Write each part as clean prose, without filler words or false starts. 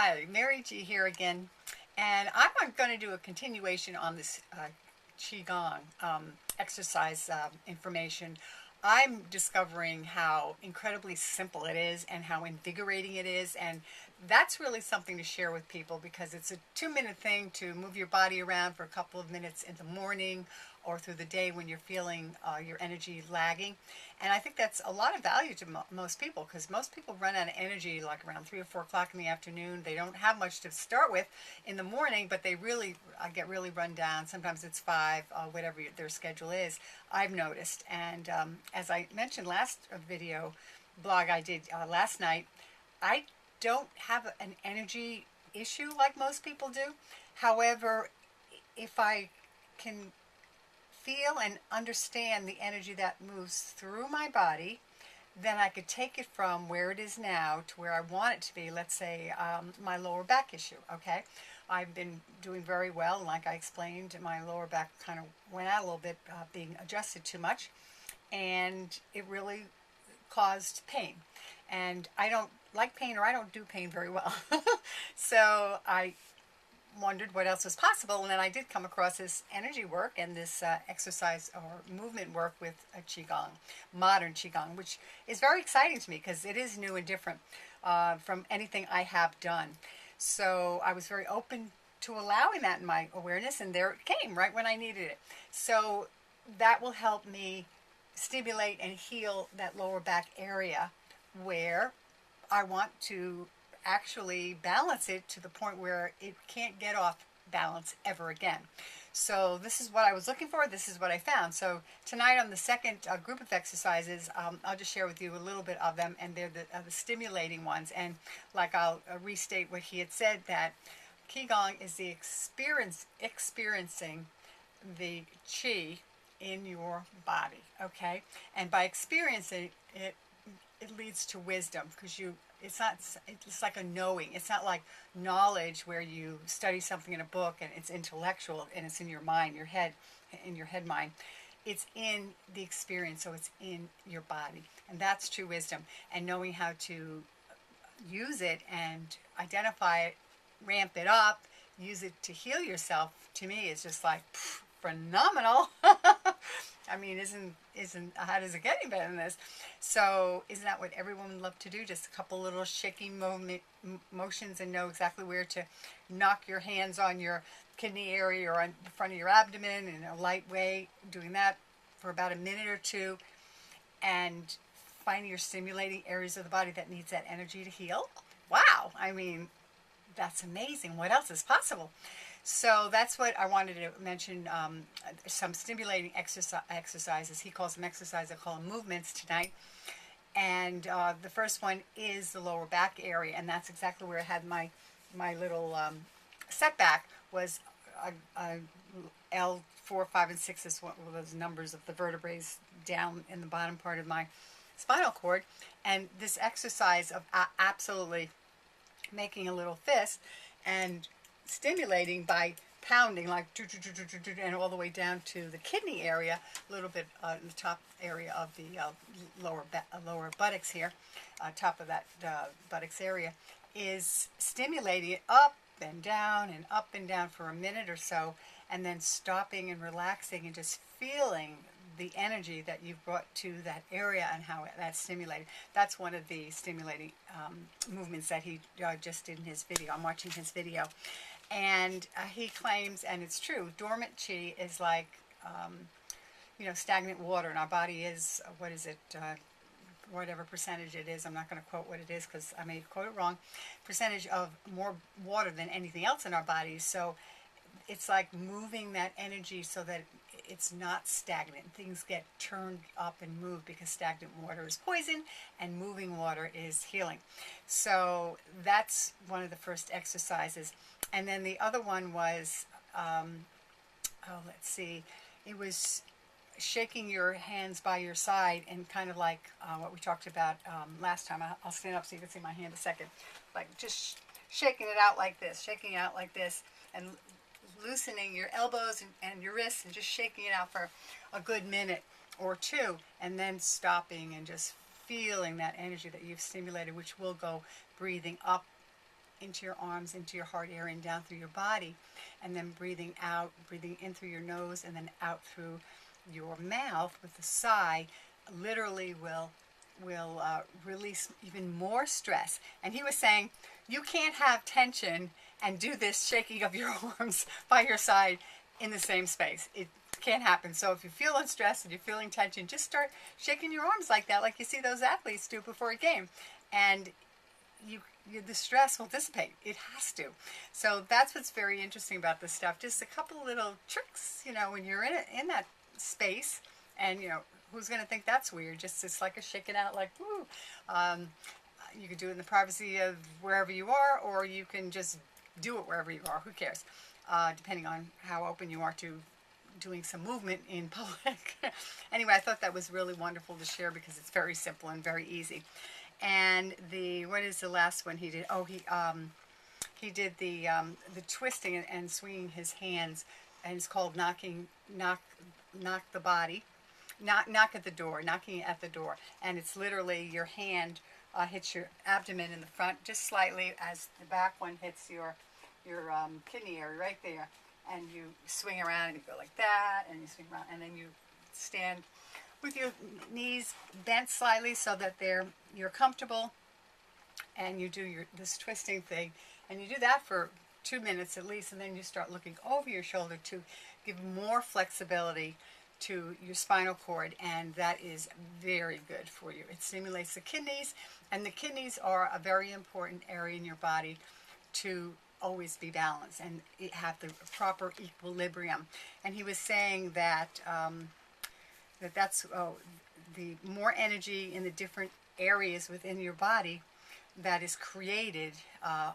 Hi, Mary G here again, and I'm going to do a continuation on this Qi Gong exercise information. I'm discovering how incredibly simple it is and how invigorating it is, and that's really something to share with people because it's a 2-minute thing to move your body around for a couple of minutes in the morning or through the day when you're feeling your energy lagging. And I think that's a lot of value to most people because most people run out of energy like around 3 or 4 o'clock in the afternoon. They don't have much to start with in the morning, but they really get really run down. Sometimes it's 5, whatever their schedule is, I've noticed. And as I mentioned last video blog I did last night, I don't have an energy issue like most people do. However, if I can feel and understand the energy that moves through my body, then I could take it from where it is now to where I want it to be. Let's say my lower back issue, okay? I've been doing very well, and like I explained, my lower back kind of went out a little bit, being adjusted too much, and it really caused pain. And I don't like pain, or I don't do pain very well. So I wondered what else was possible, and then I did come across this energy work and this exercise or movement work with Qigong, modern Qigong, which is very exciting to me because it is new and different from anything I have done. So I was very open to allowing that in my awareness, and there it came right when I needed it. So that will help me stimulate and heal that lower back area where I want to actually balance it to the point where it can't get off balance ever again. So this is what I was looking for. This is what I found. So tonight on the second group of exercises, I'll just share with you a little bit of them, and they're the stimulating ones. And like I'll restate what he had said, that Qigong is the experiencing the Qi in your body, okay? And by experiencing it, it leads to wisdom, because it's like a knowing. It's not like knowledge where you study something in a book and it's intellectual and it's in your mind, your head, in your head mind. It's in the experience, so it's in your body. And that's true wisdom. And knowing how to use it and identify it, ramp it up, use it to heal yourself, to me is just like phenomenal. I mean, isn't how does it get any better than this? So isn't that what everyone would love to do? Just a couple little shaking motions and know exactly where to knock your hands on your kidney area or on the front of your abdomen in a light way, doing that for about a minute or two, and finding your stimulating areas of the body that needs that energy to heal. Wow, I mean, that's amazing. What else is possible? So that's what I wanted to mention, some stimulating exercises. He calls them exercises, I call them movements tonight. And the first one is the lower back area, and that's exactly where I had my little setback, was L4, 5, and 6 is one of those numbers of the vertebrae down in the bottom part of my spinal cord. And this exercise of absolutely making a little fist and stimulating by pounding, like and all the way down to the kidney area, a little bit in the top area of the lower buttocks here, top of that buttocks area, is stimulating it up and down for a minute or so, and then stopping and relaxing and just feeling the energy that you've brought to that area and how that's stimulated. That's one of the stimulating movements that he just did in his video. I'm watching his video. And he claims, and it's true, dormant Qi is like, stagnant water. And our body is, what is it, whatever percentage it is. I'm not going to quote what it is because I may quote it wrong. Percentage of more water than anything else in our bodies. So it's like moving that energy so that it's not stagnant. Things get turned up and moved, because stagnant water is poison and moving water is healing. So that's one of the first exercises. And then the other one was, let's see, it was shaking your hands by your side and kind of like what we talked about last time. I'll stand up so you can see my hand a second. Like just shaking it out like this, and loosening your elbows and your wrists and just shaking it out for a good minute or two, and then stopping and just feeling that energy that you've stimulated, which will go breathing up into your arms, into your heart area, and down through your body. And then breathing out, breathing in through your nose and then out through your mouth with a sigh, literally will release even more stress. And he was saying, you can't have tension and do this shaking of your arms by your side in the same space. It can't happen. So if you're feeling stressed and you're feeling tension, just start shaking your arms like that, like you see those athletes do before a game. And the stress will dissipate. It has to. So that's what's very interesting about this stuff. Just a couple little tricks, when you're in that space, and who's going to think that's weird? Just it's like a shake it out, like woo. You could do it in the privacy of wherever you are, or you can just do it wherever you are. Who cares? Depending on how open you are to doing some movement in public. Anyway, I thought that was really wonderful to share because it's very simple and very easy. And what is the last one he did? Oh, he did the twisting and swinging his hands, and it's called knock the body, knock at the door, knocking at the door, and it's literally your hand hits your abdomen in the front just slightly as the back one hits your kidney area right there, and you swing around and you go like that, and you swing around, and then you stand with your knees bent slightly so that you're comfortable, and you do this twisting thing, and you do that for 2 minutes at least, and then you start looking over your shoulder to give more flexibility to your spinal cord, and that is very good for you. It stimulates the kidneys, and the kidneys are a very important area in your body to always be balanced and have the proper equilibrium. And he was saying that that's the more energy in the different areas within your body that is created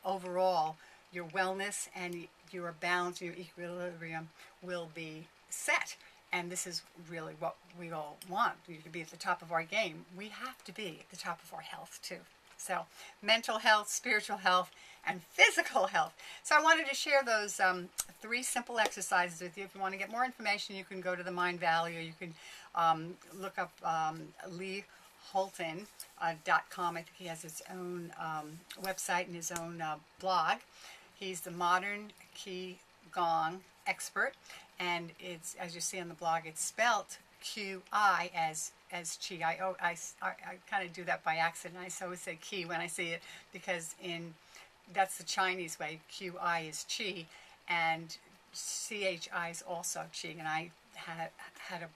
overall, your wellness and your balance, your equilibrium will be set. And this is really what we all want. We to be at the top of our game. We have to be at the top of our health too. So mental health, spiritual health, and physical health. So I wanted to share those 3 simple exercises with you. If you want to get more information, you can go to the Mind Valley, or you can look up LeeHolton.com. I think he has his own website and his own blog. He's the modern Qi Gong expert, and it's, as you see on the blog, it's spelt Qi as Qi. I kind of do that by accident. I always say Qi when I see it because that's the Chinese way. Qi is Qi, and Chi is also Qi. And I had a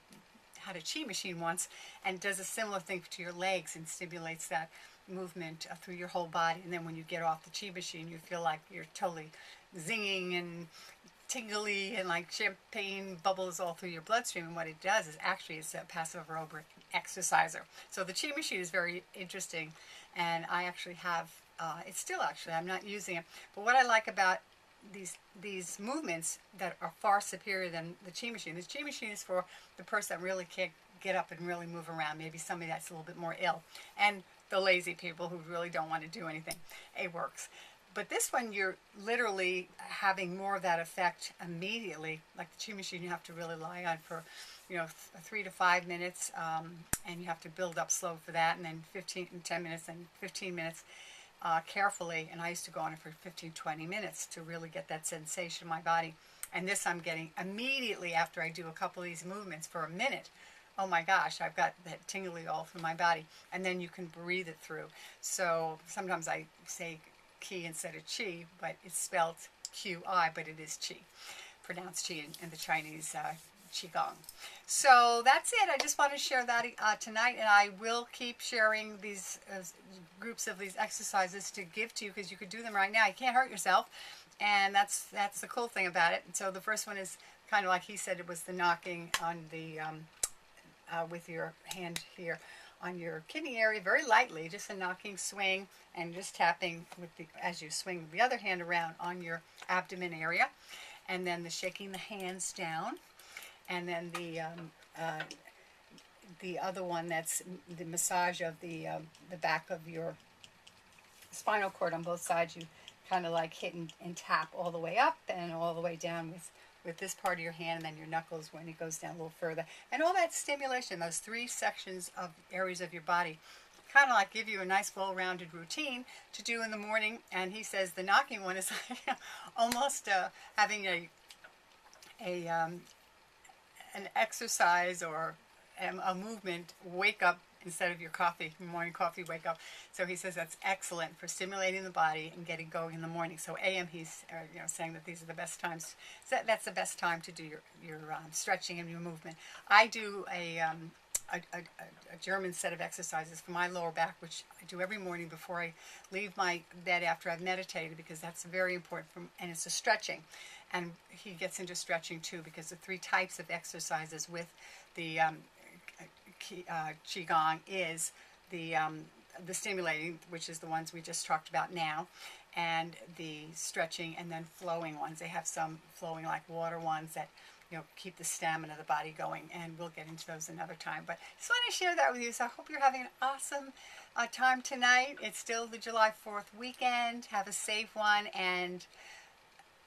Qi machine once, and does a similar thing to your legs and stimulates that movement through your whole body. And then when you get off the Qi machine, you feel like you're totally zinging and tingly and like champagne bubbles all through your bloodstream. And what it does is actually it's a passive aerobic exerciser. So the Qi machine is very interesting, and I actually have it's still actually, I'm not using it, but what I like about these movements that are far superior than the Qi machine. The Qi machine is for the person that really can't get up and really move around, maybe somebody that's a little bit more ill, and the lazy people who really don't want to do anything. It works. But this one, you're literally having more of that effect immediately. Like the Qi machine, you have to really lie on for 3 to 5 minutes, and you have to build up slow for that, and then 10 minutes and 15 minutes carefully. And I used to go on it for 15-20 minutes to really get that sensation in my body. And this I'm getting immediately after I do a couple of these movements for a minute. Oh my gosh, I've got that tingly all through my body. And then you can breathe it through. So sometimes I say Qi instead of Qi, but it's spelled Qi, but it is Qi, pronounced Qi in the Chinese Qi Gong. So that's it. I just want to share that tonight, and I will keep sharing these groups of these exercises to give to you, because you could do them right now. You can't hurt yourself, and that's the cool thing about it. And so the first one is kind of like he said, it was the knocking on the with your hand here on your kidney area, very lightly, just a knocking swing, and just tapping with as you swing the other hand around on your abdomen area, and then the shaking the hands down, and then the other one, that's the massage of the back of your spinal cord on both sides. You kind of like hit and tap all the way up and all the way down with this part of your hand, and then your knuckles when it goes down a little further. And all that stimulation, those 3 sections of areas of your body kind of like give you a nice well-rounded routine to do in the morning. And he says the knocking one is like almost having a an exercise or a movement wake up instead of your coffee, morning coffee wake up. So he says that's excellent for stimulating the body and getting going in the morning. So AM, he's saying that these are the best times. So that's the best time to do your stretching and your movement. I do a German set of exercises for my lower back, which I do every morning before I leave my bed after I've meditated, because that's very important, and it's a stretching. And he gets into stretching too, because the 3 types of exercises with the Qi Gong is the stimulating, which is the ones we just talked about now, and the stretching, and then flowing ones. They have some flowing like water ones that keep the stamina of the body going, and we'll get into those another time. But just want to share that with you. So I hope you're having an awesome time tonight. It's still the July 4th weekend. Have a safe one, and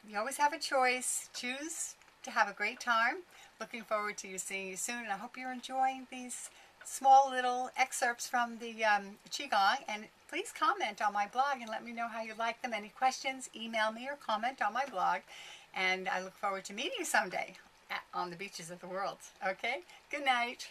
you always have a choice. Choose to have a great time. Looking forward to seeing you soon, and I hope you're enjoying these small little excerpts from the Qigong. And please comment on my blog and let me know how you like them. Any questions, email me or comment on my blog. And I look forward to meeting you someday on the beaches of the world. Okay? Good night.